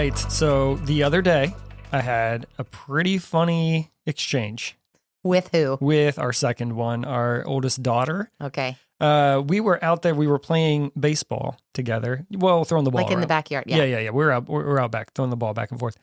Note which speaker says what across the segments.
Speaker 1: right. So the other day, I had a pretty funny exchange.
Speaker 2: With who?
Speaker 1: With our second one, our oldest daughter.
Speaker 2: Okay.
Speaker 1: We were out there. We were playing baseball together. Well, throwing the ball
Speaker 2: Like in the backyard. Yeah.
Speaker 1: Yeah. We're out back throwing the ball back and forth.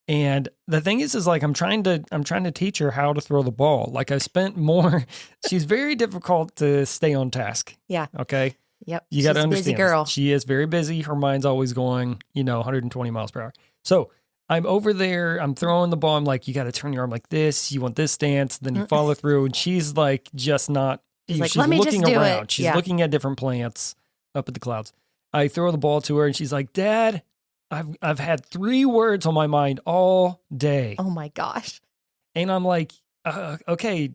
Speaker 1: And the thing is like I'm trying to teach her how to throw the ball. Like I spent more. She's very difficult to stay on task.
Speaker 2: Yeah.
Speaker 1: Okay.
Speaker 2: Yep.
Speaker 1: You got to understand.
Speaker 2: She's a busy girl.
Speaker 1: She is very busy. Her mind's always going, 120 miles per hour. So I'm over there. I'm throwing the ball. I'm like, you got to turn your arm like this. You want this stance. Then you follow through. And she's like, just not.
Speaker 2: She's
Speaker 1: looking
Speaker 2: just do
Speaker 1: around.
Speaker 2: it.
Speaker 1: She's looking at different plants up at the clouds. I throw the ball to her, and she's like, Dad, I've had 3 words on my mind all day.
Speaker 2: Oh my gosh.
Speaker 1: And I'm like, okay,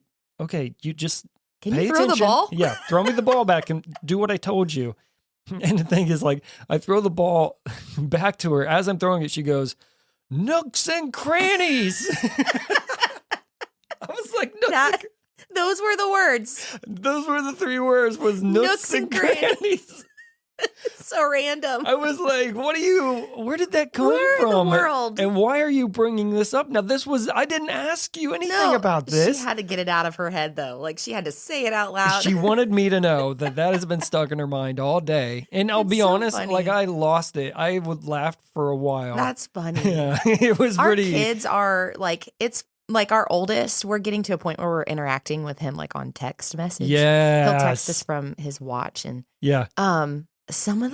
Speaker 1: you just
Speaker 2: Can
Speaker 1: pay
Speaker 2: you throw
Speaker 1: attention.
Speaker 2: the ball?
Speaker 1: Yeah, throw me the ball back and do what I told you. And the thing is, like, I throw the ball back to her. As I'm throwing it, she goes, nooks and crannies. I was like,
Speaker 2: Those were the words.
Speaker 1: Those were the 3 words, was nooks and crannies.
Speaker 2: It's so random.
Speaker 1: I was like, where did that come from?
Speaker 2: In the world?
Speaker 1: And why are you bringing this up? Now, I didn't ask you anything about this.
Speaker 2: She had to get it out of her head, though. Like, she had to say it out loud.
Speaker 1: She wanted me to know that has been stuck in her mind all day. And I'll be honest,
Speaker 2: funny.
Speaker 1: like, I lost it. I would laugh for a while.
Speaker 2: That's funny.
Speaker 1: Yeah, it was
Speaker 2: Our
Speaker 1: pretty.
Speaker 2: kids are, like, it's like our oldest, we're getting to a point where we're interacting with him, like, on text message.
Speaker 1: Yes.
Speaker 2: He'll text us from his watch. And
Speaker 1: Yeah.
Speaker 2: some of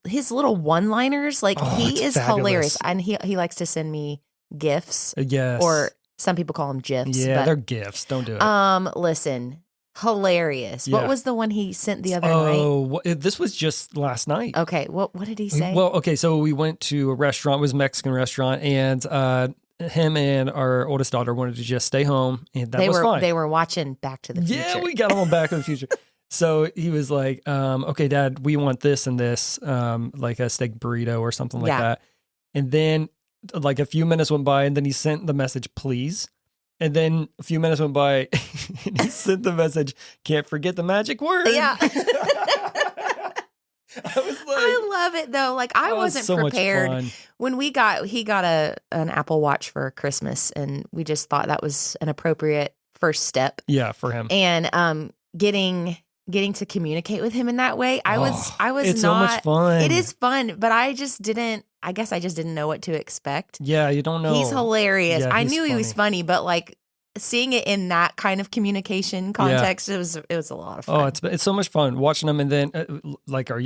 Speaker 2: his little one-liners, like he is
Speaker 1: fabulous.
Speaker 2: Hilarious. And he likes to send me GIFs.
Speaker 1: Yes.
Speaker 2: Or some people call them GIFs.
Speaker 1: Yeah,
Speaker 2: but,
Speaker 1: they're gifts. Don't do it.
Speaker 2: Listen, hilarious.
Speaker 1: Yeah.
Speaker 2: What was the one he sent the other night?
Speaker 1: Oh, this was just last night.
Speaker 2: Okay, what did he say?
Speaker 1: Well, okay, so we went to a restaurant. It was a Mexican restaurant, and him and our oldest daughter wanted to just stay home, and that was fine.
Speaker 2: They were watching Back to the Future.
Speaker 1: Yeah, we got them on Back to the Future. So he was like, okay, Dad, we want this and this, like a steak burrito or something like that. And then like a few minutes went by, and then he sent the message, please. And then a few minutes went by, and he sent the message, can't forget the magic word.
Speaker 2: Yeah.
Speaker 1: I was like,
Speaker 2: I love it though. Like I wasn't
Speaker 1: so
Speaker 2: prepared
Speaker 1: much fun.
Speaker 2: when he got an Apple Watch for Christmas, and we just thought that was an appropriate first step.
Speaker 1: Yeah, for him.
Speaker 2: And getting to communicate with him in that way, I was
Speaker 1: it's
Speaker 2: not.
Speaker 1: so much fun.
Speaker 2: It is fun, but I guess I just didn't know what to expect.
Speaker 1: Yeah, you don't know.
Speaker 2: He's hilarious.
Speaker 1: Yeah,
Speaker 2: I
Speaker 1: he's
Speaker 2: knew he was funny, but like seeing it in that kind of communication context, it was a lot of fun.
Speaker 1: Oh, it's so much fun watching them, and then like our 2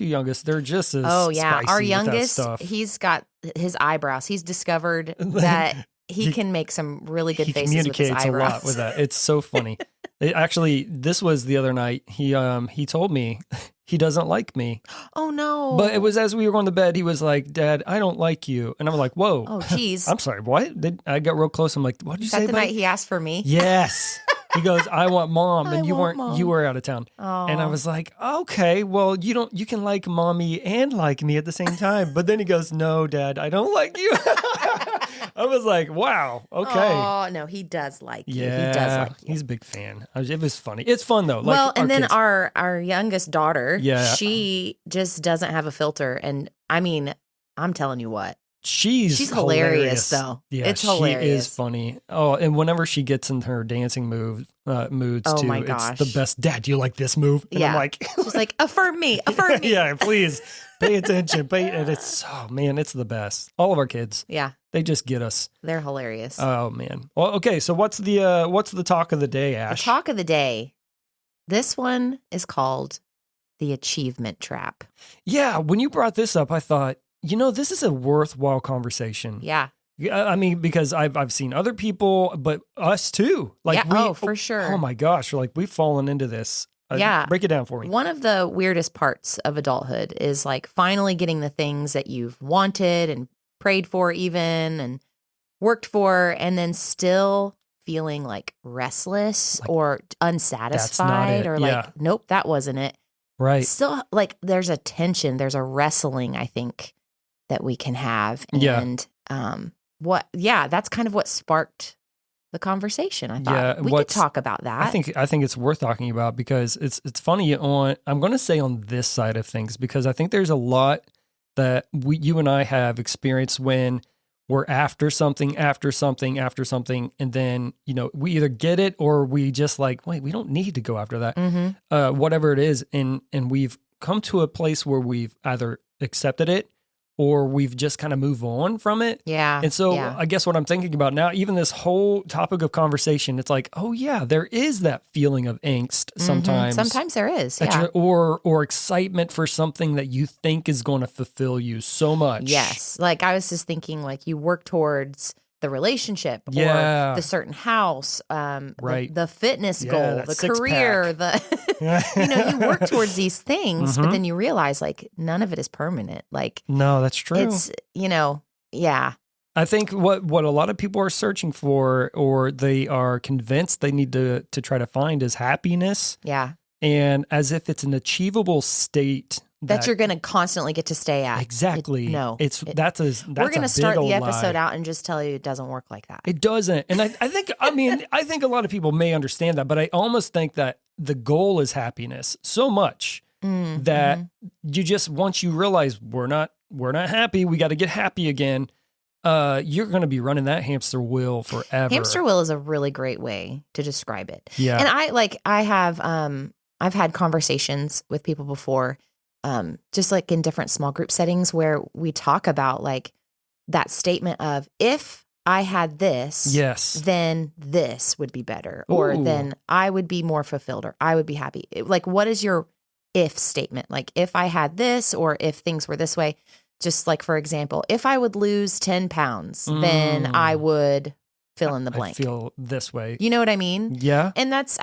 Speaker 1: youngest, they're just as spicy
Speaker 2: our
Speaker 1: with
Speaker 2: youngest,
Speaker 1: that stuff.
Speaker 2: he's got his eyebrows. He's discovered that he can make some really good faces with his eyebrows.
Speaker 1: He communicates a lot with that. It's so funny. Actually, this was the other night. He told me he doesn't like me.
Speaker 2: Oh no!
Speaker 1: But it was as we were going to bed. He was like, "Dad, I don't like you," and I'm like, "Whoa!"
Speaker 2: Oh, geez.
Speaker 1: I'm sorry. What? I got real close. I'm like, "What did you say?"
Speaker 2: The night he asked for me.
Speaker 1: Yes. He goes, "I want mom," and you were out of town.
Speaker 2: Oh.
Speaker 1: And I was like, "Okay, well, you can like mommy and like me at the same time." But then he goes, "No, Dad, I don't like you." I was like, "Wow, okay."
Speaker 2: Oh no, he does like you.
Speaker 1: Yeah,
Speaker 2: he does like you.
Speaker 1: He's a big fan. It was funny. It's fun though.
Speaker 2: Well,
Speaker 1: like
Speaker 2: and then
Speaker 1: kids.
Speaker 2: our youngest daughter,
Speaker 1: Yeah.
Speaker 2: she just doesn't have a filter. And I mean, I'm telling you what,
Speaker 1: she's
Speaker 2: hilarious though.
Speaker 1: Yeah,
Speaker 2: it's hilarious.
Speaker 1: She is funny. Oh, and whenever she gets in her dancing moods
Speaker 2: Oh
Speaker 1: too,
Speaker 2: my gosh.
Speaker 1: it's the best. Dad, do you like this move? And I'm like,
Speaker 2: she's like, affirm me, affirm me.
Speaker 1: Yeah, please pay attention. And it's it's the best. All of our kids.
Speaker 2: Yeah.
Speaker 1: They just get us.
Speaker 2: They're hilarious.
Speaker 1: Oh man. Well, okay. So what's the talk of the day, Ash?
Speaker 2: The talk of the day. This one is called the achievement trap.
Speaker 1: Yeah. When you brought this up, I thought, this is a worthwhile conversation.
Speaker 2: Yeah.
Speaker 1: I mean, because I've seen other people, but us too. Like
Speaker 2: for sure.
Speaker 1: Oh my gosh. Like we've fallen into this.
Speaker 2: Yeah.
Speaker 1: Break it down for me.
Speaker 2: One of the weirdest parts of adulthood is like finally getting the things that you've wanted and prayed for even and worked for, and then still feeling like restless or unsatisfied or like, nope, that wasn't it.
Speaker 1: Right.
Speaker 2: Still like there's a tension, there's a wrestling, I think, that we can have. And that's kind of what sparked the conversation. I thought we could talk about that.
Speaker 1: I think it's worth talking about because it's funny I'm going to say on this side of things, because I think there's a lot that you and I have experienced when we're after something, and then, we either get it or we just like, wait, we don't need to go after that, whatever it is. And we've come to a place where we've either accepted it or we've just kind of moved on from it.
Speaker 2: Yeah.
Speaker 1: And so I guess what I'm thinking about now, even this whole topic of conversation, it's like, oh yeah, there is that feeling of angst sometimes.
Speaker 2: Sometimes there is. Yeah.
Speaker 1: Or excitement for something that you think is going to fulfill you so much.
Speaker 2: Yes. Like I was just thinking, like you work towards the relationship or the certain house, the fitness goal, the career, you work towards these things, but then you realize like none of it is permanent. Like,
Speaker 1: no, that's true.
Speaker 2: It's,
Speaker 1: I think what a lot of people are searching for, or they are convinced they need to try to find, is happiness.
Speaker 2: Yeah.
Speaker 1: And as if it's an achievable state
Speaker 2: that you're going to constantly get to stay at.
Speaker 1: Exactly. That's
Speaker 2: we're going to start the episode out and just tell you it doesn't work like that.
Speaker 1: It doesn't. And I think, I think a lot of people may understand that, but I almost think that the goal is happiness so much that you just, once you realize we're not happy, we got to get happy again. You're going to be running that hamster wheel forever.
Speaker 2: Hamster wheel is a really great way to describe it.
Speaker 1: Yeah.
Speaker 2: And I've had conversations with people before, just like in different small group settings where we talk about like that statement of, if I had this, then this would be better, or then I would be more fulfilled, or I would be happy. Like, what is your if statement? Like, if I had this, or if things were this way, just like, for example, if I would lose 10 pounds, then I would fill in the blank.
Speaker 1: I feel this way.
Speaker 2: You know what I mean?
Speaker 1: Yeah.
Speaker 2: And that's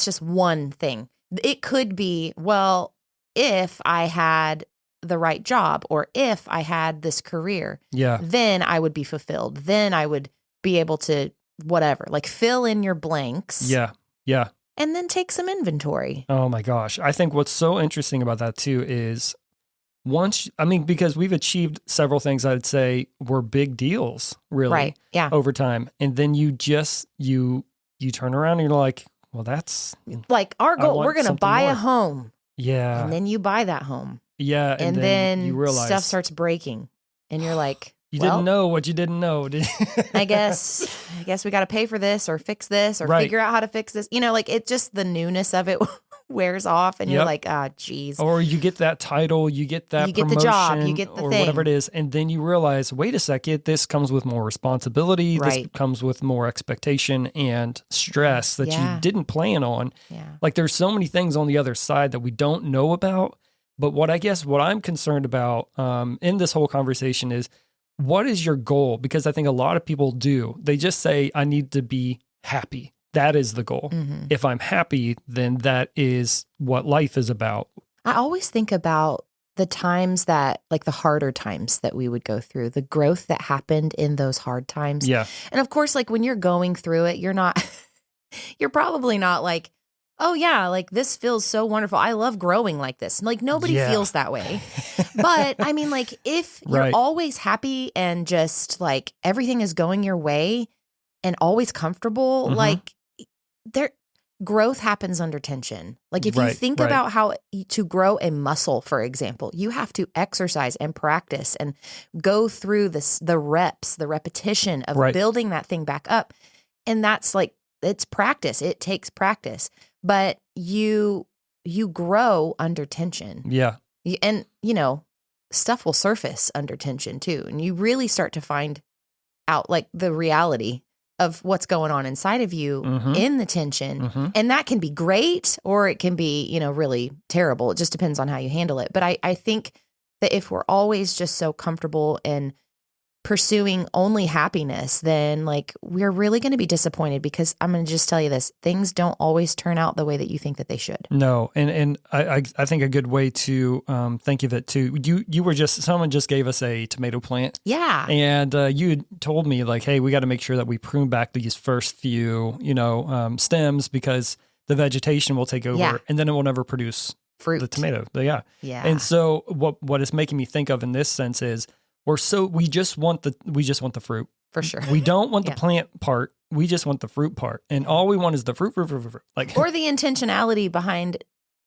Speaker 2: just one thing. It could be, well, if I had the right job, or if I had this career, then I would be fulfilled. Then I would be able to whatever, like fill in your blanks.
Speaker 1: Yeah. Yeah.
Speaker 2: And then take some inventory.
Speaker 1: Oh my gosh. I think what's so interesting about that too is because we've achieved several things I'd say were big deals, really.
Speaker 2: Right. Yeah.
Speaker 1: Over time. And then you just, you turn around and you're like, well, that's
Speaker 2: like our goal. We're going to buy a home.
Speaker 1: Yeah.
Speaker 2: And then you buy that home.
Speaker 1: Yeah.
Speaker 2: And then
Speaker 1: you realize
Speaker 2: stuff starts breaking and you're like,
Speaker 1: didn't know what you didn't know.
Speaker 2: I guess we got to pay for this or fix this or figure out how to fix this. Like it just, the newness of it wears off and you're like, geez.
Speaker 1: Or you get that title, you get that promotion,
Speaker 2: the job, you get the
Speaker 1: or
Speaker 2: thing.
Speaker 1: Whatever it is. And then you realize, wait a second, this comes with more responsibility. This comes with more expectation and stress that you didn't plan on.
Speaker 2: Yeah.
Speaker 1: Like there's so many things on the other side that we don't know about. But what I'm concerned about in this whole conversation is, what is your goal? Because I think a lot of people do. They just say, I need to be happy. That is the goal. Mm-hmm. If I'm happy, then that is what life is about.
Speaker 2: I always think about the times that, like the harder times that we would go through, the growth that happened in those hard times.
Speaker 1: Yeah.
Speaker 2: And of course, like when you're going through it, you're probably not like, oh yeah, like this feels so wonderful. I love growing like this. Like nobody feels that way. But I mean, like if you're always happy and just like everything is going your way and always comfortable, like growth happens under tension. Like if you think about how to grow a muscle, for example, you have to exercise and practice and go through the reps, the repetition of building that thing back up. And that's like, it's practice. It takes practice. But you grow under tension.
Speaker 1: Yeah.
Speaker 2: And, stuff will surface under tension too. And you really start to find out like the reality of what's going on inside of you in the tension. Mm-hmm. And that can be great or it can be, really terrible. It just depends on how you handle it. But I think that if we're always just so comfortable in pursuing only happiness, then like we're really going to be disappointed, because I'm going to just tell you this, things don't always turn out the way that you think that they should.
Speaker 1: No. And I think a good way to think of it too, someone just gave us a tomato plant.
Speaker 2: Yeah.
Speaker 1: And you had told me like, hey, we got to make sure that we prune back these first few, stems, because the vegetation will take over and then it will never produce
Speaker 2: fruit.
Speaker 1: The tomato. Yeah.
Speaker 2: Yeah.
Speaker 1: And so what it's making me think of in this sense is, we just want the fruit.
Speaker 2: For sure.
Speaker 1: We don't want the plant part. We just want the fruit part. And all we want is the fruit. Like,
Speaker 2: or the intentionality behind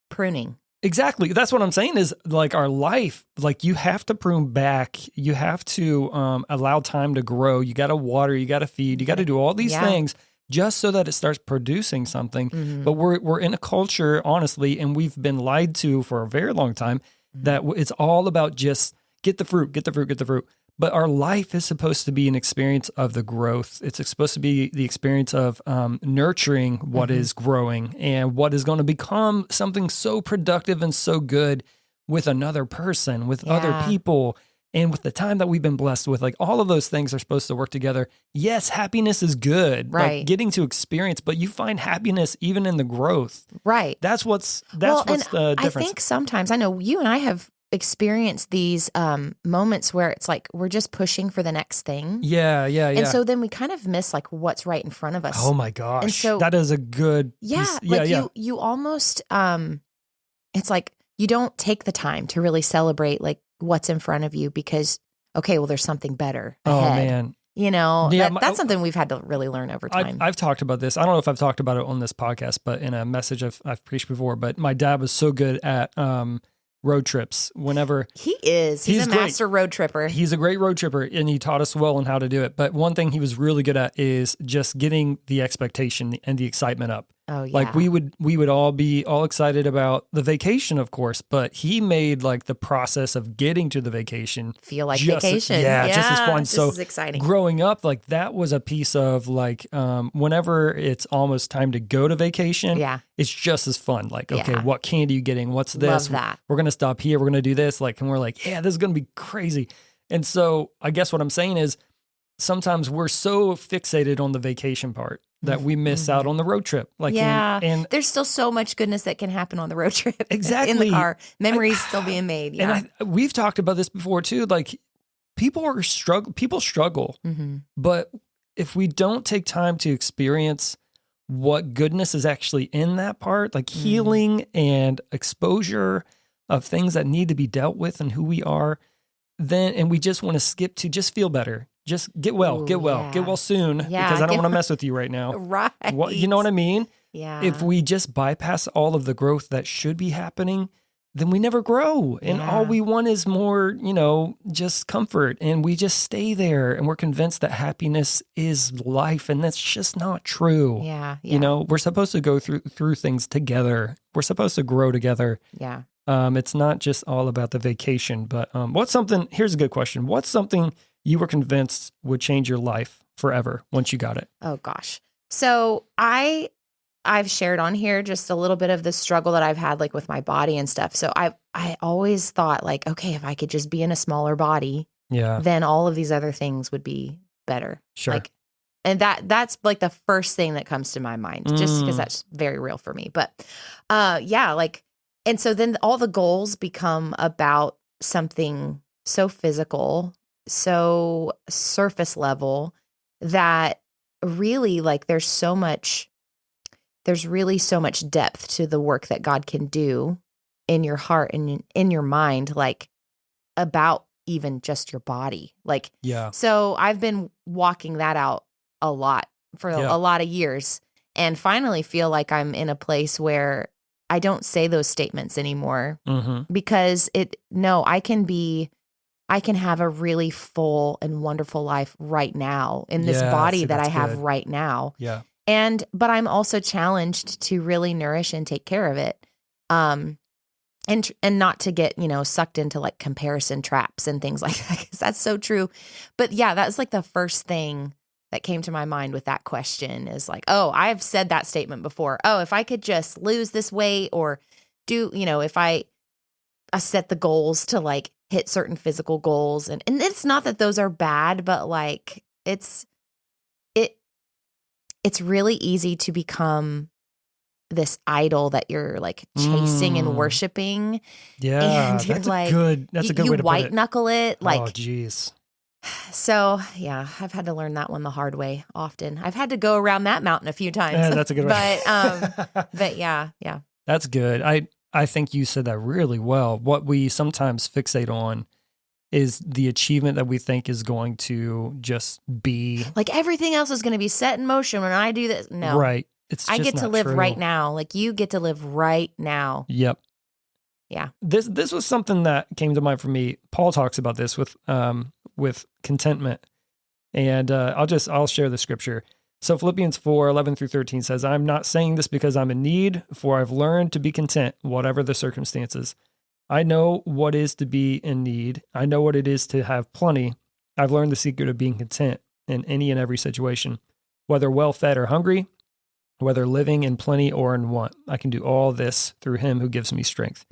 Speaker 2: pruning.
Speaker 1: Exactly. That's what I'm saying is like our life, like you have to prune back. You have to allow time to grow. You got to water, you got to feed, you got to do all these things just so that it starts producing something.
Speaker 2: Mm-hmm.
Speaker 1: But we're in a culture, honestly, and we've been lied to for a very long time that it's all about just get the fruit, get the fruit, get the fruit. But our life is supposed to be an experience of the growth. It's supposed to be the experience of nurturing what is growing and what is going to become something so productive and so good with another person, with other people, and with the time that we've been blessed with. Like all of those things are supposed to work together. Yes, happiness is good,
Speaker 2: right?
Speaker 1: Like getting to experience, but you find happiness even in the growth,
Speaker 2: right?
Speaker 1: That's what's the difference.
Speaker 2: I think sometimes I know you and I have experience these moments where it's like we're just pushing for the next thing.
Speaker 1: Yeah.
Speaker 2: And so then we kind of miss like what's right in front of us.
Speaker 1: Oh my gosh.
Speaker 2: And so
Speaker 1: that is a good piece.
Speaker 2: You almost it's like you don't take the time to really celebrate like what's in front of you because okay, well there's something better ahead.
Speaker 1: Oh man.
Speaker 2: You know, that's something we've had to really learn over time.
Speaker 1: I've talked about this. I don't know if I've talked about it on this podcast, but in a message I've preached before, but my dad was so good at road trips whenever
Speaker 2: he's a master road tripper.
Speaker 1: He's a great road tripper and he taught us well on how to do it. But one thing he was really good at is just getting the expectation and the excitement up.
Speaker 2: Oh yeah.
Speaker 1: Like we would all be all excited about the vacation, of course, but he made like the process of getting to the vacation
Speaker 2: feel like vacation.
Speaker 1: Yeah, just as fun. So
Speaker 2: is exciting.
Speaker 1: Growing up, like that was a piece of like whenever it's almost time to go to vacation, it's just as fun. Like, okay, what candy are you getting? What's this?
Speaker 2: Love that.
Speaker 1: We're gonna stop here, we're gonna do this, like, and we're like, yeah, this is gonna be crazy. And so I guess what I'm saying is sometimes we're so fixated on the vacation part that we miss out on the road trip. Like, and
Speaker 2: there's still so much goodness that can happen on the road trip.
Speaker 1: Exactly.
Speaker 2: In the car, memories still being made. Yeah.
Speaker 1: And we've talked about this before too. Like people struggle, but if we don't take time to experience what goodness is actually in that part, like healing and exposure of things that need to be dealt with and who we are, and we just want to skip to just feel better. Just get well soon because I don't want to mess with you right now.
Speaker 2: Right.
Speaker 1: You know what I mean?
Speaker 2: Yeah.
Speaker 1: If we just bypass all of the growth that should be happening, then we never grow. And all we want is more, just comfort. And we just stay there and we're convinced that happiness is life. And that's just not true.
Speaker 2: Yeah.
Speaker 1: We're supposed to go through things together. We're supposed to grow together.
Speaker 2: Yeah.
Speaker 1: It's not just all about the vacation, but here's a good question. What's something you were convinced would change your life forever once you got it?
Speaker 2: Oh gosh. So I've shared on here just a little bit of the struggle that I've had like with my body and stuff. So I always thought like, okay, if I could just be in a smaller body, then all of these other things would be better.
Speaker 1: Sure.
Speaker 2: Like, and that's like the first thing that comes to my mind, just because that's very real for me. But and so then all the goals become about something so physical, so surface level that really like there's really so much depth to the work that God can do in your heart and in your mind, like about even just your body. Like, so I've been walking that out a lot for a lot of years and finally feel like I'm in a place where I don't say those statements anymore because I can have a really full and wonderful life right now in this body that I have right now.
Speaker 1: Yeah.
Speaker 2: But I'm also challenged to really nourish and take care of it. And not to get, sucked into like comparison traps and things like that, because that's so true. But yeah, that's like the first thing that came to my mind with that question is like, oh, I've said that statement before. Oh, if I could just lose this weight or do, if I set the goals to like hit certain physical goals. And it's not that those are bad, but like it's really easy to become this idol that you're like chasing and worshiping.
Speaker 1: Yeah.
Speaker 2: And you're
Speaker 1: that's
Speaker 2: like,
Speaker 1: that's a good way to put it.
Speaker 2: You white knuckle it. Like,
Speaker 1: oh, geez.
Speaker 2: So yeah, I've had to learn that one the hard way often. I've had to go around that mountain a few times.
Speaker 1: Yeah, that's a good way.
Speaker 2: But yeah.
Speaker 1: That's good. I think you said that really well. What we sometimes fixate on is the achievement that we think is going to just be
Speaker 2: like everything else is going to be set in motion when I do this. No,
Speaker 1: right. I
Speaker 2: get to live right now. Like you get to live right now.
Speaker 1: Yep.
Speaker 2: Yeah.
Speaker 1: This was something that came to mind for me. Paul talks about this with contentment. And I'll share the scripture. So Philippians 4:11-13 says, I'm not saying this because I'm in need, for I've learned to be content, whatever the circumstances. I know what is to be in need. I know what it is to have plenty. I've learned the secret of being content in any and every situation, whether well-fed or hungry, whether living in plenty or in want. I can do all this through him who gives me strength.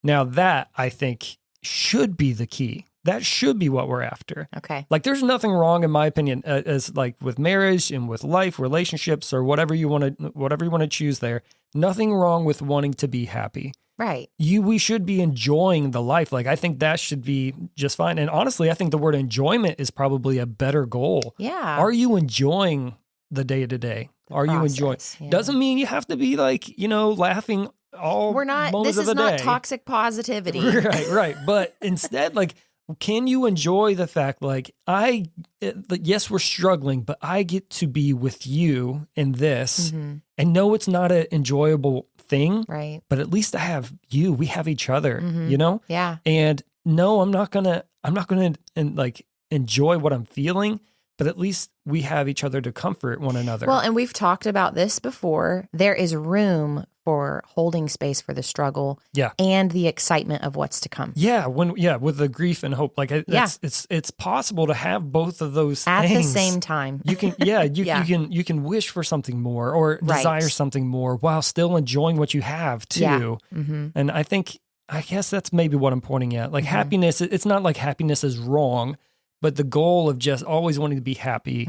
Speaker 1: Now that, I think, should be the key. That should be what we're after.
Speaker 2: Okay.
Speaker 1: Like, there's nothing wrong, in my opinion, as like with marriage and with life, relationships, or whatever you want to choose there. Nothing wrong with wanting to be happy.
Speaker 2: Right.
Speaker 1: We should be enjoying the life. Like, I think that should be just fine. And honestly, I think the word enjoyment is probably a better goal.
Speaker 2: Yeah.
Speaker 1: Are you enjoying the day to day? Are you enjoying?
Speaker 2: Yeah.
Speaker 1: Doesn't mean you have to be like, laughing all
Speaker 2: We're not,
Speaker 1: moments
Speaker 2: this
Speaker 1: of
Speaker 2: is
Speaker 1: the
Speaker 2: not
Speaker 1: day.
Speaker 2: toxic positivity.
Speaker 1: Right. But instead, like, can you enjoy the fact, like, yes, we're struggling, but I get to be with you in this, and know it's not an enjoyable thing,
Speaker 2: right?
Speaker 1: But at least I have you. We have each other,
Speaker 2: Yeah.
Speaker 1: And no, I'm not gonna like enjoy what I'm feeling, but at least we have each other to comfort one another.
Speaker 2: Well, and we've talked about this before. There is room for holding space for the struggle, and the excitement of what's to come.
Speaker 1: Yeah, with the grief and hope, like it's possible to have both of those
Speaker 2: at
Speaker 1: things
Speaker 2: the same time.
Speaker 1: You can, you can wish for something more or desire something more while still enjoying what you have too.
Speaker 2: Yeah.
Speaker 1: And I guess that's maybe what I'm pointing at. Like happiness, it's not like happiness is wrong, but the goal of just always wanting to be happy.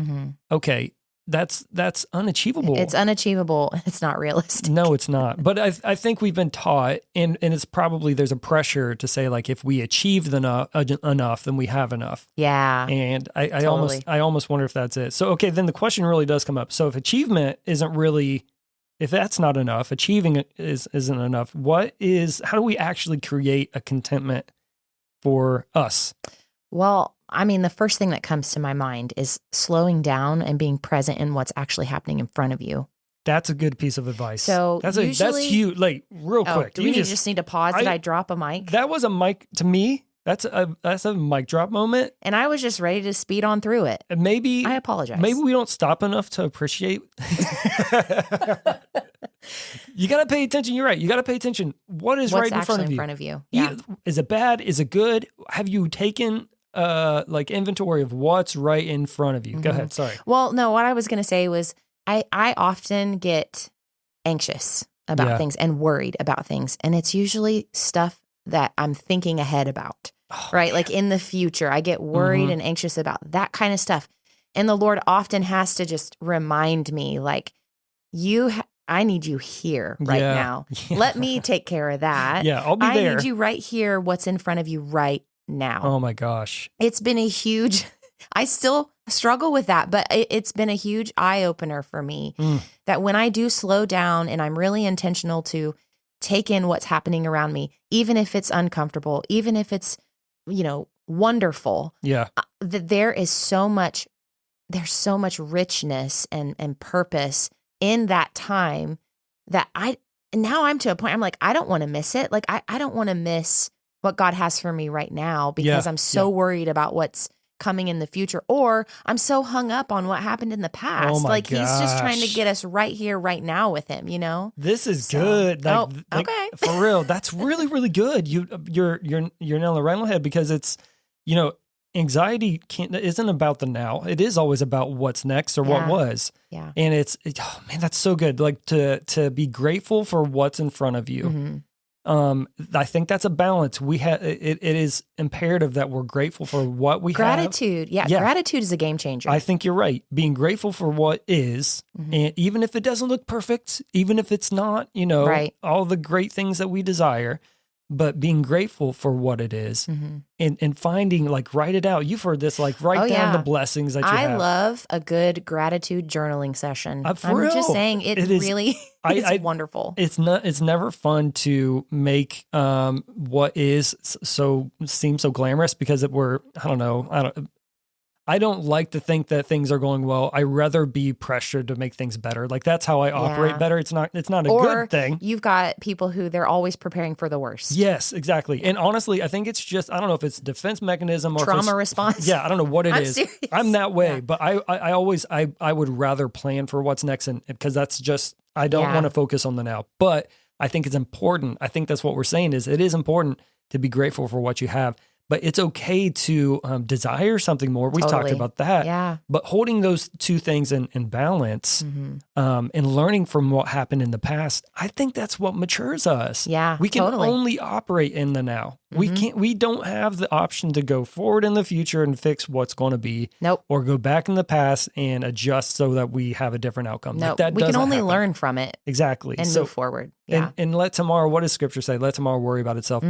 Speaker 1: Okay. That's unachievable.
Speaker 2: It's unachievable. It's not realistic.
Speaker 1: No, it's not. But I think we've been taught, and it's probably there's a pressure to say, like, if we achieve enough, then we have enough.
Speaker 2: Yeah.
Speaker 1: And I
Speaker 2: Totally.
Speaker 1: almost wonder if that's it. So okay, then the question really does come up. So if achievement isn't really, if that's not enough, achieving it isn't enough. How do we actually create a contentment for us?
Speaker 2: Well, I mean, the first thing that comes to my mind is slowing down and being present in what's actually happening in front of you.
Speaker 1: That's a good piece of advice.
Speaker 2: So
Speaker 1: that's
Speaker 2: usually,
Speaker 1: huge. Like, real quick.
Speaker 2: Do we just need to pause? Did I drop a mic?
Speaker 1: That was a mic to me. That's a mic drop moment.
Speaker 2: And I was just ready to speed on through it.
Speaker 1: Maybe
Speaker 2: I apologize.
Speaker 1: Maybe we don't stop enough to appreciate. You got to pay attention. You're right. You got to pay attention. What's right in front of you?
Speaker 2: Yeah.
Speaker 1: Is it bad? Is it good? Have you taken like inventory of what's right in front of you? Go ahead. Sorry.
Speaker 2: Well, no, what I was going to say was I often get anxious about things and worried about things. And it's usually stuff that I'm thinking ahead about, right? Man. Like in the future, I get worried and anxious about that kind of stuff. And the Lord often has to just remind me, like, I need you here right now. Yeah. Let me take care of that.
Speaker 1: Yeah, I'll be there.
Speaker 2: I need you right here, what's in front of you right now.
Speaker 1: Oh my gosh.
Speaker 2: It's been a huge, I still struggle with that, but it's been a huge eye-opener for me that when I do slow down and I'm really intentional to take in what's happening around me, even if it's uncomfortable, even if it's, wonderful. Yeah. That there's so much richness and purpose in that time that now I'm to a point, I'm like, I don't want to miss it. Like, I don't want to miss what God has for me right now because I'm so worried about what's coming in the future, or I'm so hung up on what happened in the past.
Speaker 1: Oh my
Speaker 2: like
Speaker 1: gosh.
Speaker 2: He's just trying to get us right here, right now with him,
Speaker 1: This is good. Like,
Speaker 2: okay.
Speaker 1: For real. That's really, really good. You're nailing it right on the head because it's, anxiety isn't about the now. It is always about what's next or what was.
Speaker 2: Yeah.
Speaker 1: And oh man, that's so good. Like to be grateful for what's in front of you.
Speaker 2: Mm-hmm.
Speaker 1: I think that's a balance. It is imperative that we're grateful for what we have.
Speaker 2: Gratitude. Yeah. Gratitude is a game changer.
Speaker 1: I think you're right. Being grateful for what is, and even if it doesn't look perfect, even if it's not, all the great things that we desire, but being grateful for what it is and finding, like, write it out. You've heard this, like, write down the blessings that you have.
Speaker 2: I love a good gratitude journaling session. I'm
Speaker 1: real.
Speaker 2: Just saying it really is wonderful.
Speaker 1: It's never fun to make what is seem so glamorous because I don't know. I don't like to think that things are going well. I rather be pressured to make things better. Like that's how I operate better. It's not a good thing.
Speaker 2: You've got people who they're always preparing for the worst.
Speaker 1: Yes, exactly. And honestly, I think it's just, I don't know if it's defense mechanism or
Speaker 2: trauma response.
Speaker 1: Yeah, I don't know what it is.
Speaker 2: Serious.
Speaker 1: I'm that way, but I always would rather plan for what's next, and because that's just, I don't want to focus on the now. But I think it's important. I think that's what we're saying is it is important to be grateful for what you have. But it's okay to desire something more. We've talked about that.
Speaker 2: Yeah.
Speaker 1: But holding those two things in balance and learning from what happened in the past, I think that's what matures us.
Speaker 2: Yeah,
Speaker 1: we can only operate in the now. We don't have the option to go forward in the future and fix what's going to be.
Speaker 2: Nope.
Speaker 1: Or go back in the past and adjust so that we have a different outcome.
Speaker 2: Nope.
Speaker 1: Like
Speaker 2: we can only learn from it.
Speaker 1: Exactly.
Speaker 2: And move forward. Yeah.
Speaker 1: And let tomorrow, what does scripture say? Let tomorrow worry about itself.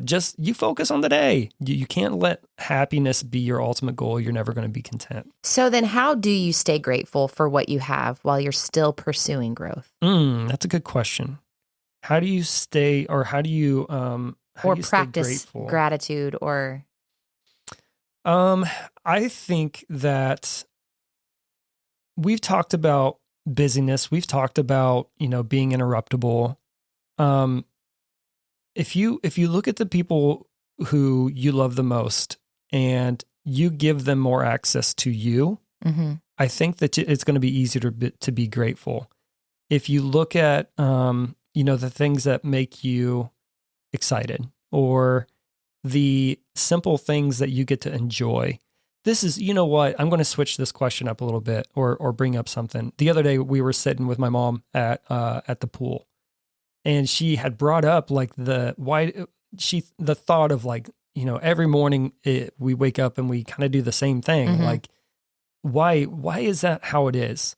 Speaker 1: Just you focus on the day. You can't let happiness be your ultimate goal. You're never going to be content.
Speaker 2: So then how do you stay grateful for what you have while you're still pursuing growth?
Speaker 1: That's a good question. How do you stay, or how do you,
Speaker 2: or practice gratitude or?
Speaker 1: I think that we've talked about busyness. We've talked about, being interruptible. If you look at the people who you love the most and you give them more access to you, I think that it's going to be easier to be grateful. If you look at, the things that make you excited or the simple things that you get to enjoy. This is, you know what, I'm going to switch this question up a little bit or bring up something. The other day we were sitting with my mom at the pool, and she had brought up like the thought of like, every morning we wake up and we kind of do the same thing. Like, why is that how it is?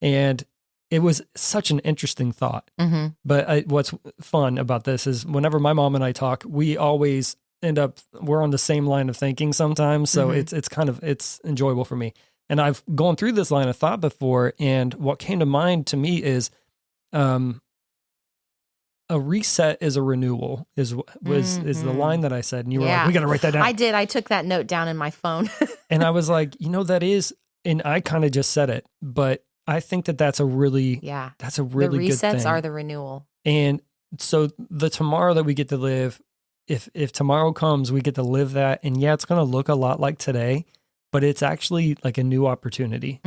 Speaker 1: And it was such an interesting thought. But what's fun about this is whenever my mom and I talk, we always we're on the same line of thinking sometimes. So it's enjoyable for me. And I've gone through this line of thought before. And what came to mind to me is, a reset is a renewal is the line that I said. And you were like, we got to write that down.
Speaker 2: I did. I took that note down in my phone.
Speaker 1: And I was like, that is, and I kind of just said it, but I think that's a really good thing.
Speaker 2: The resets are the renewal.
Speaker 1: And so the tomorrow that we get to live, if tomorrow comes, we get to live that. And it's going to look a lot like today, but it's actually like a new opportunity.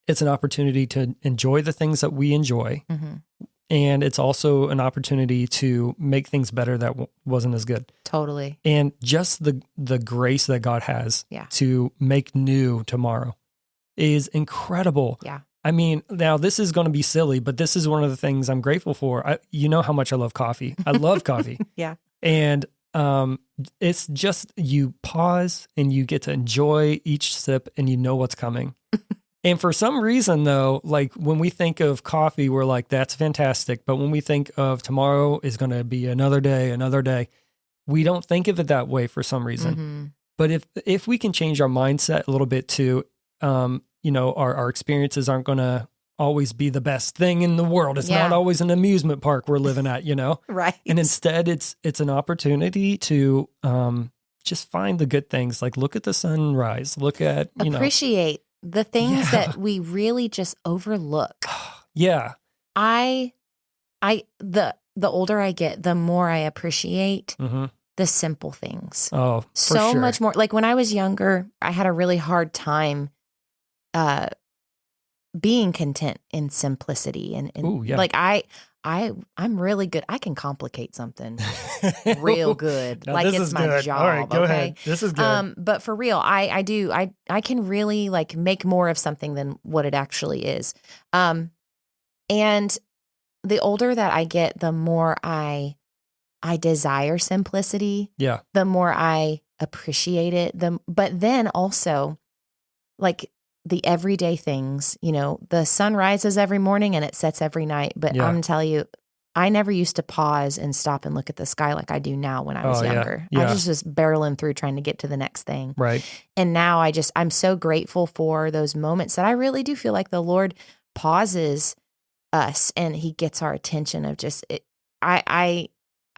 Speaker 1: It's an opportunity to enjoy the things that we enjoy. And it's also an opportunity to make things better that wasn't as good.
Speaker 2: Totally.
Speaker 1: And just the grace that God has to make new tomorrow is incredible.
Speaker 2: Yeah.
Speaker 1: I mean, now this is going to be silly, but this is one of the things I'm grateful for. You know how much I love coffee. I love coffee.
Speaker 2: Yeah.
Speaker 1: And it's just you pause and you get to enjoy each sip and you know what's coming. And for some reason, though, like when we think of coffee, we're like, that's fantastic. But when we think of tomorrow is going to be another day, we don't think of it that way for some reason. But if we can change our mindset a little bit to, our experiences aren't going to always be the best thing in the world. It's not always an amusement park we're living at,
Speaker 2: Right.
Speaker 1: And instead it's an opportunity to just find the good things. Like look at the sunrise, look at,
Speaker 2: appreciate the things that we really just overlook.
Speaker 1: Yeah.
Speaker 2: The older I get, the more I appreciate the simple things.
Speaker 1: Oh,
Speaker 2: so
Speaker 1: sure.
Speaker 2: much more. Like when I was younger, I had a really hard time being content in simplicity and like I'm really good. I can complicate something real good. Like it's my
Speaker 1: good.
Speaker 2: job.
Speaker 1: All right, go ahead. This is good.
Speaker 2: But for real, I can really like make more of something than what it actually is. And the older that I get, the more I desire simplicity.
Speaker 1: Yeah.
Speaker 2: The more I appreciate it. But then also like the everyday things, the sun rises every morning and it sets every night. But I'm going to tell you, I never used to pause and stop and look at the sky like I do now when I was younger.
Speaker 1: Yeah.
Speaker 2: I just was barreling through trying to get to the next thing.
Speaker 1: Right. And
Speaker 2: now I'm so grateful for those moments that I really do feel like the Lord pauses us and he gets our attention of just,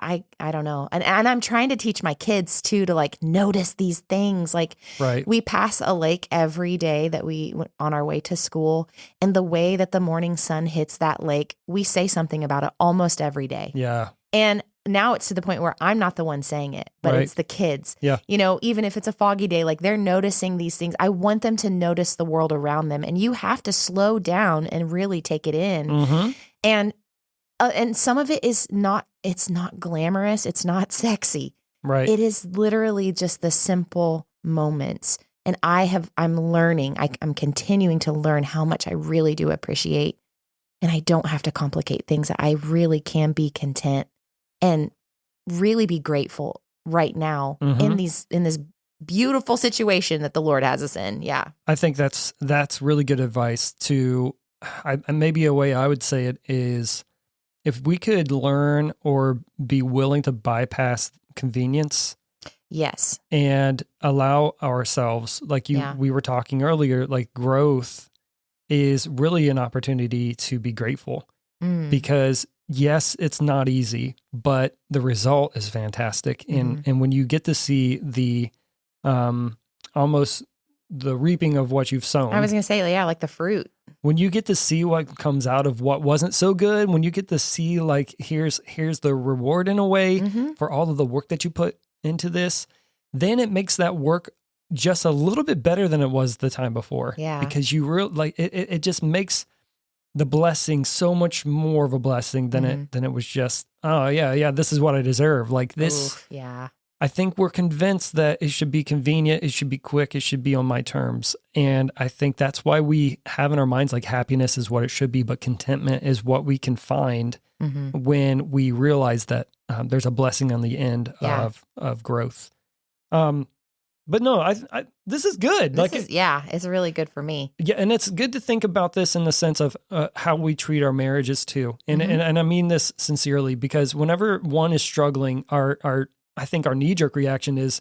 Speaker 2: I don't know. And I'm trying to teach my kids too, to like notice these things. Like
Speaker 1: Right.
Speaker 2: we pass a lake every day that we went on our way to school. And the way that the morning sun hits that lake, we say something about it almost every day.
Speaker 1: Yeah.
Speaker 2: And now it's to the point where I'm not the one saying it, but
Speaker 1: Right.
Speaker 2: it's the kids.
Speaker 1: Yeah.
Speaker 2: You know, even if it's a foggy day, like they're noticing these things. I want them to notice the world around them. And you have to slow down and really take it in.
Speaker 1: Mm-hmm.
Speaker 2: And some of it is not, it's not glamorous. It's not sexy.
Speaker 1: Right.
Speaker 2: It is literally just the simple moments. And I'm learning, I'm continuing to learn how much I really do appreciate. And I don't have to complicate things. I really can be content and really be grateful right now in this beautiful situation that the Lord has us in. Yeah.
Speaker 1: I think that's really good advice to, maybe a way I would say it is, if we could learn or be willing to bypass convenience.
Speaker 2: Yes.
Speaker 1: And allow ourselves, like we were talking earlier, like growth is really an opportunity to be grateful because yes, it's not easy, but the result is fantastic. And when you get to see the, almost the reaping of what you've sown.
Speaker 2: I was going to say, yeah, like the fruit.
Speaker 1: When you get to see what comes out of what wasn't so good, when you get to see like, here's the reward in a way for all of the work that you put into this, then it makes that work just a little bit better than it was the time before.
Speaker 2: Yeah.
Speaker 1: Because you it just makes the blessing so much more of a blessing than it was just, oh yeah, this is what I deserve. Like this.
Speaker 2: Oof, yeah.
Speaker 1: I think we're convinced that it should be convenient, it should be quick, it should be on my terms. And I think that's why we have in our minds like happiness is what it should be, but contentment is what we can find when we realize that there's a blessing on the end of growth. But no, I this is good.
Speaker 2: It's really good for me.
Speaker 1: Yeah, and it's good to think about this in the sense of how we treat our marriages too. And I mean this sincerely because whenever one is struggling, I think our knee-jerk reaction is,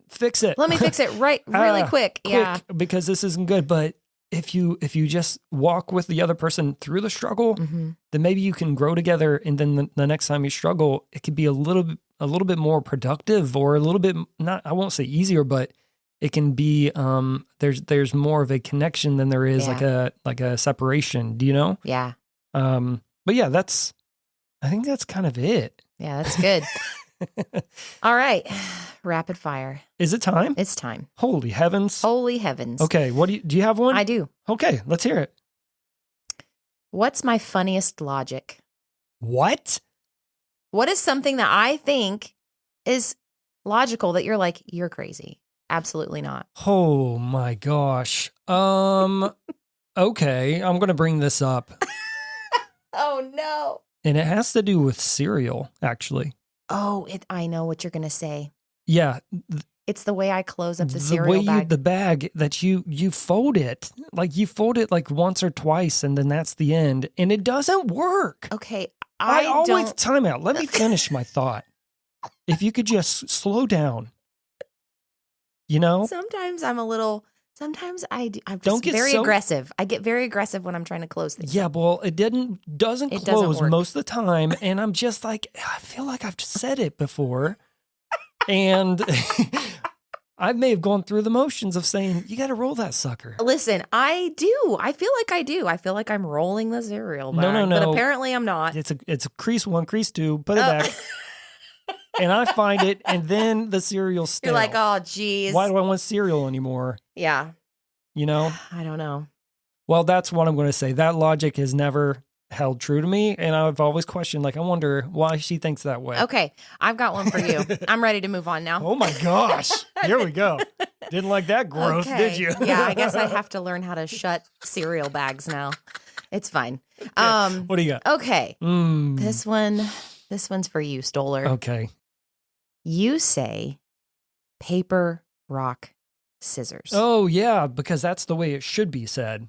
Speaker 1: fix it.
Speaker 2: Let me fix it really quick. Yeah.
Speaker 1: Because this isn't good. But if you just walk with the other person through the struggle, then maybe you can grow together. And then the next time you struggle, it could be a little bit more productive or a little bit, not, I won't say easier, but it can be, there's more of a connection than there is like a separation. Do you know?
Speaker 2: Yeah.
Speaker 1: But yeah, I think that's kind of it.
Speaker 2: Yeah, that's good. All right. Rapid fire.
Speaker 1: Is it time?
Speaker 2: It's time.
Speaker 1: Holy heavens.
Speaker 2: Holy heavens.
Speaker 1: Okay. Do you have one?
Speaker 2: I do.
Speaker 1: Okay. Let's hear it.
Speaker 2: What's my funniest logic?
Speaker 1: What?
Speaker 2: What is something that I think is logical that you're like, you're crazy? Absolutely not.
Speaker 1: Oh my gosh. Okay. I'm going to bring this up.
Speaker 2: Oh no.
Speaker 1: And it has to do with cereal, actually.
Speaker 2: Oh, I know what you're going to say.
Speaker 1: Yeah.
Speaker 2: It's the way I close up the cereal bag.
Speaker 1: The bag that you fold it. Like you fold it like once or twice and then that's the end. And it doesn't work.
Speaker 2: Okay.
Speaker 1: I always time out. Let me finish my thought. If you could just slow down. You know?
Speaker 2: Sometimes I'm just
Speaker 1: Don't get
Speaker 2: very aggressive. I get very aggressive when I'm trying to close things.
Speaker 1: Yeah, well, it doesn't close most of the time. And I'm just like, I feel like I've said it before. And I may have gone through the motions of saying, you got to roll that sucker.
Speaker 2: Listen, I do. I feel like I do. I feel like I'm rolling the cereal bag.
Speaker 1: No.
Speaker 2: But apparently I'm not.
Speaker 1: It's a crease one, crease two, put it back. And I find it, and then the cereal's stale.
Speaker 2: You're like, oh, geez.
Speaker 1: Why do I want cereal anymore?
Speaker 2: Yeah.
Speaker 1: You know?
Speaker 2: I don't know.
Speaker 1: Well, that's what I'm going to say. That logic has never held true to me, and I've always questioned, like, I wonder why she thinks that way.
Speaker 2: Okay, I've got one for you. I'm ready to move on now.
Speaker 1: Oh my gosh. Here we go. Didn't like that growth, did you?
Speaker 2: Yeah, I guess I have to learn how to shut cereal bags now. It's fine.
Speaker 1: Okay. What do you got?
Speaker 2: Okay. This one's for you, Stoller.
Speaker 1: Okay.
Speaker 2: You say paper, rock, scissors.
Speaker 1: Oh, yeah, because that's the way it should be said.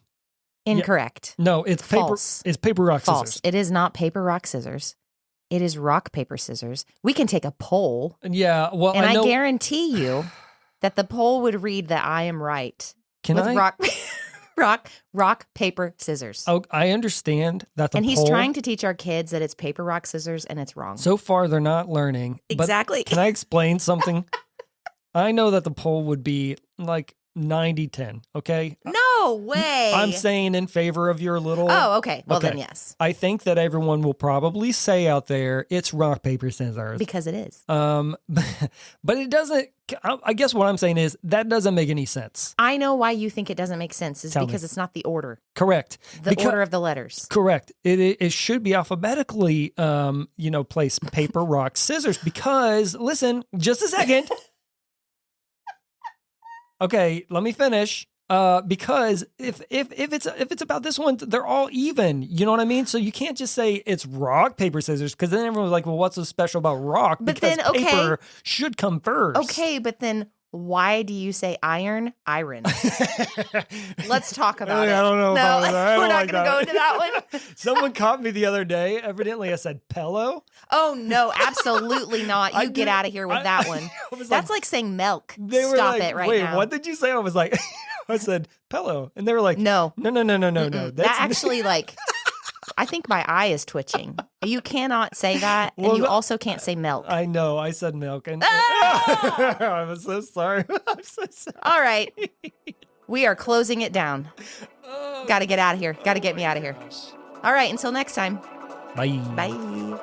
Speaker 2: Incorrect.
Speaker 1: Yeah. No, it's
Speaker 2: false.
Speaker 1: It's paper, rock,
Speaker 2: false.
Speaker 1: scissors.
Speaker 2: It is not paper, rock, scissors. It is rock, paper, scissors. We can take a poll.
Speaker 1: Yeah, well,
Speaker 2: and I guarantee you that the poll would read that I am right.
Speaker 1: Can I?
Speaker 2: Rock, rock, paper, scissors.
Speaker 1: Oh, I understand that the
Speaker 2: And he's
Speaker 1: poll,
Speaker 2: trying to teach our kids that it's paper, rock, scissors, and it's wrong.
Speaker 1: so far they're not learning.
Speaker 2: Exactly.
Speaker 1: But can I explain something? I know that the poll would be like 90-10, okay?
Speaker 2: No way.
Speaker 1: I'm saying in favor of your little...
Speaker 2: Oh, okay. Well,
Speaker 1: Okay.
Speaker 2: then yes.
Speaker 1: I think that everyone will probably say out there, it's rock, paper, scissors.
Speaker 2: Because it is.
Speaker 1: But it doesn't... I guess what I'm saying is that doesn't make any sense.
Speaker 2: I know why you think it doesn't make sense is
Speaker 1: Tell me.
Speaker 2: because it's not the order.
Speaker 1: Correct.
Speaker 2: The order of the letters.
Speaker 1: Correct. It should be alphabetically, place paper, rock, scissors because, listen, just a second. Okay, let me finish. Because if it's about this one, they're all even. You know what I mean? So you can't just say it's rock, paper, scissors, because then everyone's like, well, what's so special about rock?
Speaker 2: But
Speaker 1: because
Speaker 2: then, okay.
Speaker 1: paper should come first.
Speaker 2: Okay, but then why do you say iron? Let's talk about it.
Speaker 1: I don't know about that.
Speaker 2: We're not going to go into that one.
Speaker 1: Someone caught me the other day. Evidently, I said pillow.
Speaker 2: Oh, no, absolutely not. You get out of here with that one. That's like saying milk. Stop it right
Speaker 1: wait,
Speaker 2: now.
Speaker 1: Wait, what did you say? I was like, I said pillow. And they were like,
Speaker 2: no.
Speaker 1: No.
Speaker 2: That actually, I think my eye is twitching. You cannot say that, and you also can't say milk.
Speaker 1: I know. I said milk. And I was so sorry. I'm so sorry.
Speaker 2: All right. We are closing it down. Got to get out of here. Got to get me out of here. All right. Until next time.
Speaker 1: Bye.
Speaker 2: Bye.